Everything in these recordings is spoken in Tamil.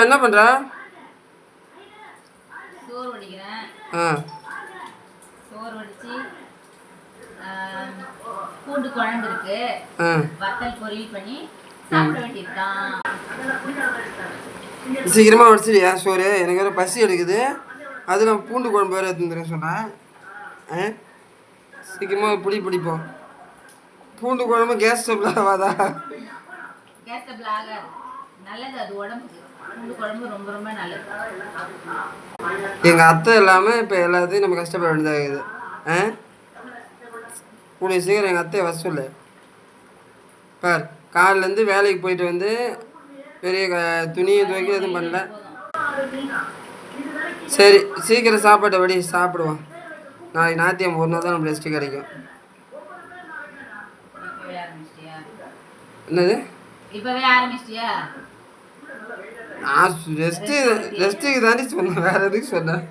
என்ன பண்ணுற? சோறு வடிக்கிறேன். சோறு வடிச்சு பூண்டு குழம்பு இருக்கு, வத்தல் பொரியல் பண்ணி சாப்பிட வேண்டியதுதான். சீக்கிரமாக வடிச்சிடியா சோறு? எனக்கு வேறு பசி எடுக்குது. அதில் பூண்டு குழம்பு வேறு எடுத்துன்னு சொன்னேன். சீக்கிரமாக பிடிப்போம். பூண்டு குழம்பு கேஸ் ஸ்டவ்ல ஆகாதா? கேஸ் ஸ்டவ்ல ஆகாது, நல்லது அது உடம்புக்கு. பூண்டு குழம்பு ரொம்ப ரொம்ப நல்லது. எங்கள் அத்தை இல்லாமல் இப்போ எல்லாத்தையும் நம்ம கஷ்டப்பட வேண்டியதாகுது. கூடிய சீக்கிரம் எங்கள் அத்தையை வர சொல்லு. பார், காலிலேருந்து வேலைக்கு போயிட்டு வந்து பெரிய துணியை துவைக்க எதுவும் பண்ணல. சரி, சீக்கிரம் சாப்பாட்டை வடி, சாப்பிடுவோம். நாளைக்கு ஞாயிற்றுக்கிழமை ஒரு நாள் தான் நம்ம ரெஸ்ட்டு கிடைக்கும். என்னது? இப்பவே ஆரம்பிச்சிட்டியா? நான் ரெஸ்ட்டுக்கு தாண்டி சொன்னேன், வேற எதுக்கு சொன்னேன்?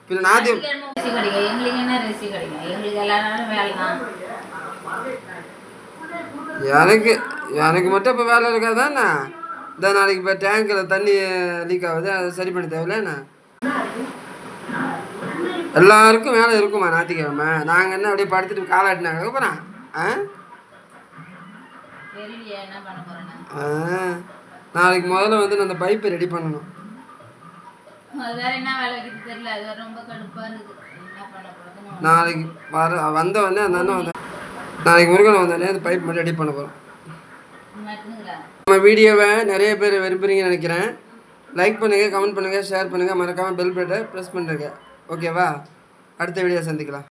பின்ன ஞாயிற்றுக்கிழமை எங்களுக்கு என்ன ரெஸ்ட் கிடைக்கும்? எங்களுக்கு எல்லா நாளும் வேலை தான். எனக்கு மட்டும் இப்போ வேலை இருக்காதாண்ணா? இந்த நாளைக்கு இப்போ டேங்கில் தண்ணி லீக் ஆகுது, அதை சரி பண்ண தேவையில்லைண்ணா. எல்லாருக்கும் வேலை இருக்குமா ஞாயிற்றுக்கிழமை? நாங்கள் என்ன அப்படியே படுத்துட்டு காலாட்டினாங்க அப்புறம் நாளைக்கு முதல்ல வந்து நான் அந்த பைப்பை ரெடி பண்ணணும். நாளைக்கு வந்தவொடனே அந்த அண்ணன் வந்தேன், நாளைக்கு முருகன் வந்தோடனே அந்த பைப் மட்டும் ரெடி பண்ண போகிறோம். நம்ம வீடியோவை நிறைய பேர் விரும்புகிறீங்கன்னு நினைக்கிறேன். லைக் பண்ணுங்கள், கமெண்ட் பண்ணுங்கள், ஷேர் பண்ணுங்கள், மறக்காமல் பெல் பட்டனை ப்ரெஸ் பண்ணுங்க. ஓகேவா? அடுத்த வீடியோ சந்திக்கலாம்.